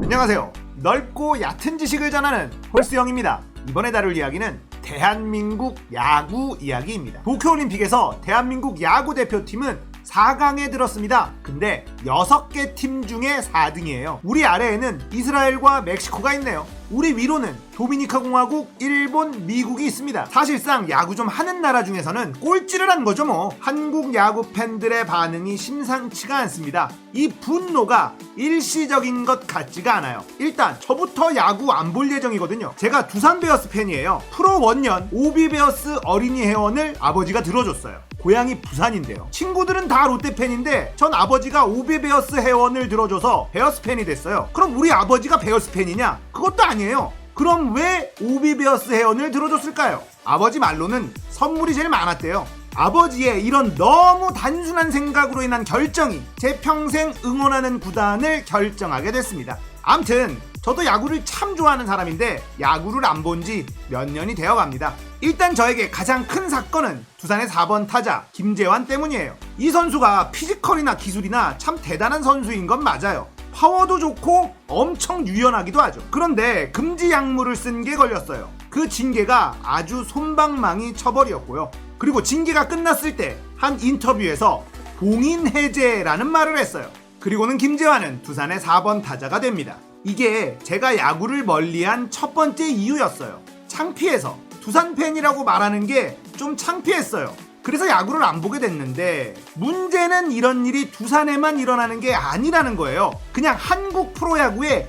안녕하세요. 넓고 얕은 지식을 전하는 홀스형입니다. 이번에 다룰 이야기는 대한민국 야구 이야기입니다. 도쿄올림픽에서 대한민국 야구 대표팀은 4강에 들었습니다. 근데 6개 팀 중에 4등이에요. 우리 아래에는 이스라엘과 멕시코가 있네요. 우리 위로는 도미니카 공화국, 일본, 미국이 있습니다. 사실상 야구 좀 하는 나라 중에서는 꼴찌를 한 거죠 뭐. 한국 야구 팬들의 반응이 심상치가 않습니다. 이 분노가 일시적인 것 같지가 않아요. 일단 저부터 야구 안 볼 예정이거든요. 제가 두산 베어스 팬이에요. 프로 원년 오비 베어스 어린이 회원을 아버지가 들어줬어요. 고향이 부산인데요. 친구들은 다 롯데 팬인데 전 아버지가 오비 베어스 회원을 들어줘서 베어스 팬이 됐어요. 그럼 우리 아버지가 베어스 팬이냐? 그것도 아니에요. 그럼 왜 오비 베어스 회원을 들어줬을까요? 아버지 말로는 선물이 제일 많았대요. 아버지의 이런 너무 단순한 생각으로 인한 결정이 제 평생 응원하는 구단을 결정하게 됐습니다. 암튼 저도 야구를 참 좋아하는 사람인데 야구를 안 본 지 몇 년이 되어갑니다. 일단 저에게 가장 큰 사건은 두산의 4번 타자 김재환 때문이에요. 이 선수가 피지컬이나 기술이나 참 대단한 선수인 건 맞아요. 파워도 좋고 엄청 유연하기도 하죠. 그런데 금지 약물을 쓴 게 걸렸어요. 그 징계가 아주 솜방망이 처벌이었고요. 그리고 징계가 끝났을 때 한 인터뷰에서 봉인 해제라는 말을 했어요. 그리고는 김재환은 두산의 4번 타자가 됩니다. 이게 제가 야구를 멀리한 첫 번째 이유였어요. 창피해서. 두산 팬이라고 말하는 게 좀 창피했어요. 그래서 야구를 안 보게 됐는데 문제는 이런 일이 두산에만 일어나는 게 아니라는 거예요. 그냥 한국 프로야구에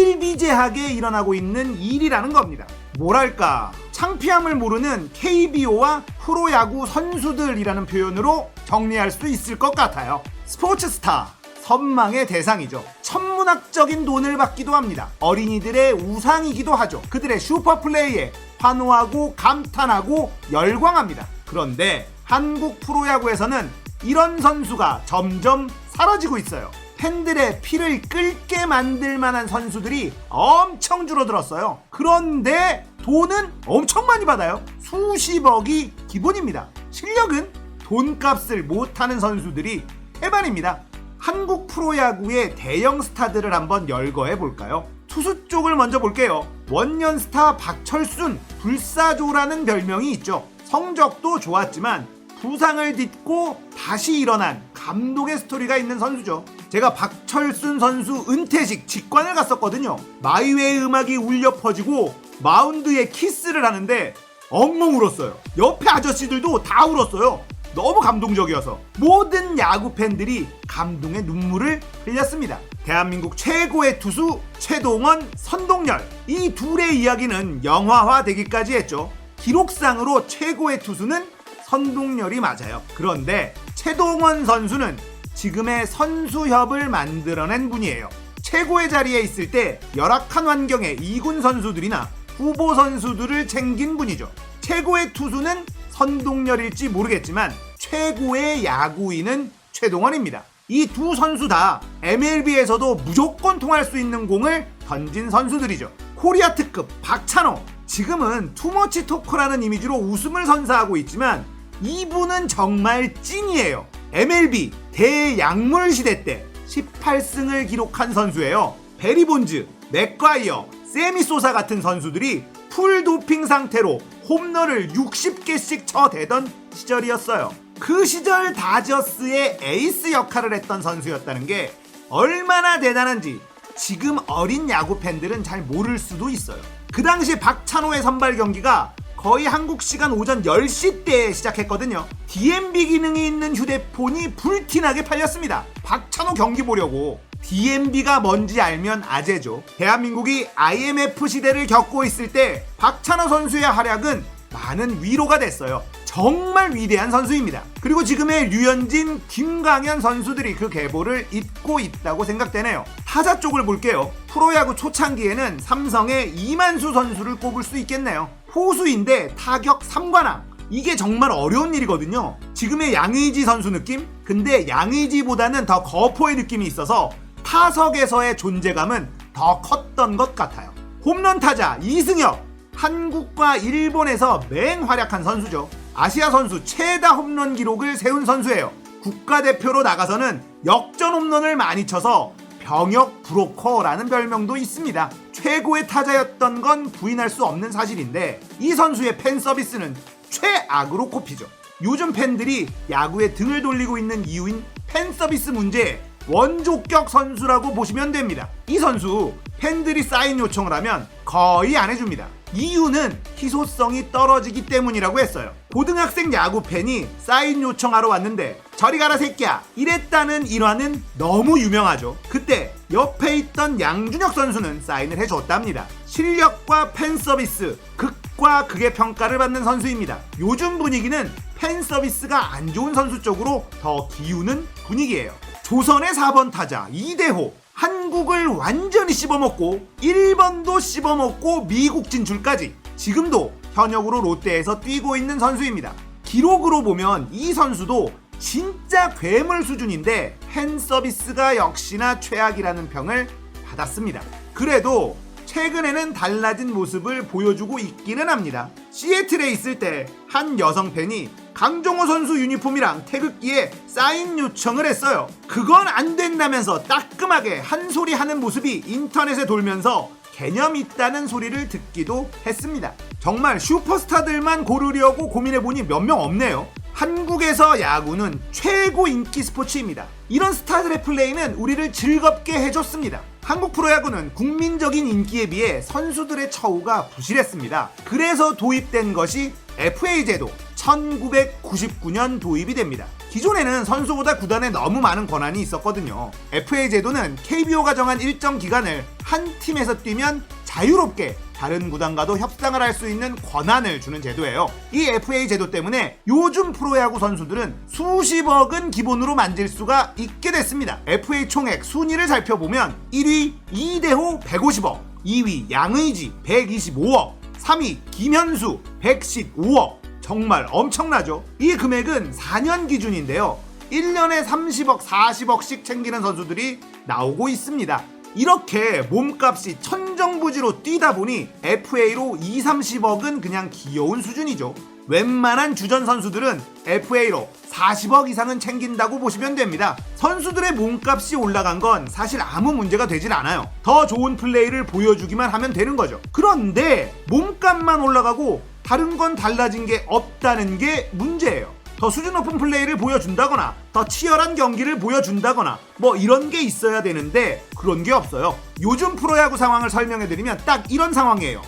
비일비재하게 일어나고 있는 일이라는 겁니다. 뭐랄까, 창피함을 모르는 KBO와 프로야구 선수들이라는 표현으로 정리할 수 있을 것 같아요. 스포츠 스타, 선망의 대상이죠. 천문학적인 돈을 받기도 합니다. 어린이들의 우상이기도 하죠. 그들의 슈퍼플레이에 환호하고 감탄하고 열광합니다. 그런데 한국 프로야구에서는 이런 선수가 점점 사라지고 있어요. 팬들의 피를 끓게 만들 만한 선수들이 엄청 줄어들었어요. 그런데 돈은 엄청 많이 받아요. 수십억이 기본입니다. 실력은 돈값을 못하는 선수들이 태반입니다. 한국 프로야구의 대형 스타들을 한번 열거해 볼까요? 투수 쪽을 먼저 볼게요. 원년 스타 박철순, 불사조라는 별명이 있죠. 성적도 좋았지만 부상을 딛고 다시 일어난 감동의 스토리가 있는 선수죠. 제가 박철순 선수 은퇴식 직관을 갔었거든요. 마이웨이 음악이 울려 퍼지고 마운드에 키스를 하는데 엉엉 울었어요. 옆에 아저씨들도 다 울었어요. 너무 감동적이어서 모든 야구 팬들이 감동의 눈물을 흘렸습니다. 대한민국 최고의 투수 최동원, 선동열, 이 둘의 이야기는 영화화 되기까지 했죠. 기록상으로 최고의 투수는 선동열이 맞아요. 그런데 최동원 선수는 지금의 선수협을 만들어낸 분이에요. 최고의 자리에 있을 때 열악한 환경에 2군 선수들이나 후보 선수들을 챙긴 분이죠. 최고의 투수는 선동열일지 모르겠지만 최고의 야구인은 최동원입니다. 이 두 선수 다 MLB에서도 무조건 통할 수 있는 공을 던진 선수들이죠. 코리아 특급 박찬호, 지금은 투머치 토커라는 이미지로 우승을 선사하고 있지만 이분은 정말 찐이에요. MLB 대약물 시대 때 18승을 기록한 선수예요. 베리 본즈, 맥과이어, 세미 소사 같은 선수들이 풀 도핑 상태로 홈런을 60개씩 쳐대던 시절이었어요. 그 시절 다저스의 에이스 역할을 했던 선수였다는 게 얼마나 대단한지 지금 어린 야구 팬들은 잘 모를 수도 있어요. 그 당시 박찬호의 선발 경기가 거의 한국 시간 오전 10시 때 시작했거든요. DMB 기능이 있는 휴대폰이 불티나게 팔렸습니다. 박찬호 경기 보려고. DMB가 뭔지 알면 아재죠. 대한민국이 IMF 시대를 겪고 있을 때 박찬호 선수의 활약은 많은 위로가 됐어요. 정말 위대한 선수입니다. 그리고 지금의 류현진, 김광현 선수들이 그 계보를 잇고 있다고 생각되네요. 타자 쪽을 볼게요. 프로야구 초창기에는 삼성의 이만수 선수를 꼽을 수 있겠네요. 포수인데 타격 3관왕. 이게 정말 어려운 일이거든요. 지금의 양의지 선수 느낌? 근데 양의지보다는 더 거포의 느낌이 있어서 타석에서의 존재감은 더 컸던 것 같아요. 홈런 타자 이승엽. 한국과 일본에서 맹활약한 선수죠. 아시아 선수 최다 홈런 기록을 세운 선수예요. 국가대표로 나가서는 역전 홈런을 많이 쳐서 병역 브로커라는 별명도 있습니다. 최고의 타자였던 건 부인할 수 없는 사실인데 이 선수의 팬 서비스는 최악으로 꼽히죠. 요즘 팬들이 야구에 등을 돌리고 있는 이유인 팬 서비스 문제의 원조격 선수라고 보시면 됩니다. 이 선수 팬들이 사인 요청을 하면 거의 안 해줍니다. 이유는 희소성이 떨어지기 때문이라고 했어요. 고등학생 야구 팬이 사인 요청하러 왔는데 저리 가라 새끼야 이랬다는 일화는 너무 유명하죠. 그때 옆에 있던 양준혁 선수는 사인을 해줬답니다. 실력과 팬 서비스 극과 극의 평가를 받는 선수입니다. 요즘 분위기는 팬 서비스가 안 좋은 선수 쪽으로 더 기우는 분위기예요. 조선의 4번 타자 이대호, 한국을 완전히 씹어먹고 일본도 씹어먹고 미국 진출까지 지금도 현역으로 롯데에서 뛰고 있는 선수입니다. 기록으로 보면 이 선수도 진짜 괴물 수준인데 팬 서비스가 역시나 최악이라는 평을 받았습니다. 그래도 최근에는 달라진 모습을 보여주고 있기는 합니다. 시애틀에 있을 때 한 여성 팬이 강정호 선수 유니폼이랑 태극기에 사인 요청을 했어요. 그건 안 된다면서 따끔하게 한 소리 하는 모습이 인터넷에 돌면서 개념 있다는 소리를 듣기도 했습니다. 정말 슈퍼스타들만 고르려고 고민해보니 몇 명 없네요. 한국에서 야구는 최고 인기 스포츠입니다. 이런 스타들의 플레이는 우리를 즐겁게 해줬습니다. 한국 프로야구는 국민적인 인기에 비해 선수들의 처우가 부실했습니다. 그래서 도입된 것이 FA 제도, 1999년 도입이 됩니다. 기존에는 선수보다 구단에 너무 많은 권한이 있었거든요. FA 제도는 KBO가 정한 일정 기간을 한 팀에서 뛰면 자유롭게 다른 구단과도 협상을 할 수 있는 권한을 주는 제도예요. 이 FA 제도 때문에 요즘 프로야구 선수들은 수십억은 기본으로 만질 수가 있게 됐습니다. FA 총액 순위를 살펴보면 1위 이대호 150억, 2위 양의지 125억, 3위 김현수 115억. 정말 엄청나죠? 이 금액은 4년 기준인데요. 1년에 30억, 40억씩 챙기는 선수들이 나오고 있습니다. 이렇게 몸값이 천정부지로 뛰다 보니 FA로 2, 30억은 그냥 귀여운 수준이죠. 웬만한 주전 선수들은 FA로 40억 이상은 챙긴다고 보시면 됩니다. 선수들의 몸값이 올라간 건 사실 아무 문제가 되질 않아요. 더 좋은 플레이를 보여주기만 하면 되는 거죠. 그런데 몸값만 올라가고 다른 건 달라진 게 없다는 게 문제예요. 더 수준 높은 플레이를 보여준다거나 더 치열한 경기를 보여준다거나 뭐 이런 게 있어야 되는데 그런 게 없어요. 요즘 프로야구 상황을 설명해드리면 딱 이런 상황이에요.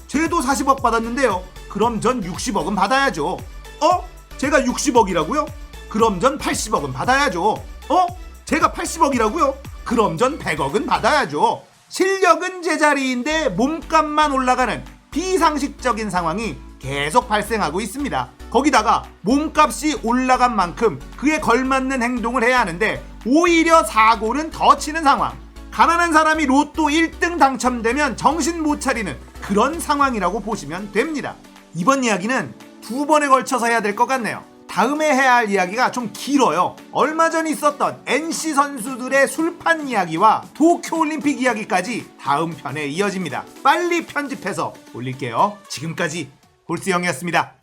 쟤도 40억 받았는데요. 그럼 전 60억은 받아야죠. 제가 60억이라고요? 그럼 전 80억은 받아야죠. 제가 80억이라고요? 그럼 전 100억은 받아야죠. 실력은 제자리인데 몸값만 올라가는 비상식적인 상황이 계속 발생하고 있습니다. 거기다가 몸값이 올라간 만큼 그에 걸맞는 행동을 해야 하는데 오히려 사고는 더 치는 상황. 가난한 사람이 로또 1등 당첨되면 정신 못 차리는 그런 상황이라고 보시면 됩니다. 이번 이야기는 2번에 걸쳐서 해야 될 것 같네요. 다음에 해야 할 이야기가 좀 길어요. 얼마 전 있었던 NC 선수들의 술판 이야기와 도쿄올림픽 이야기까지 다음 편에 이어집니다. 빨리 편집해서 올릴게요. 지금까지 홀스형이었습니다.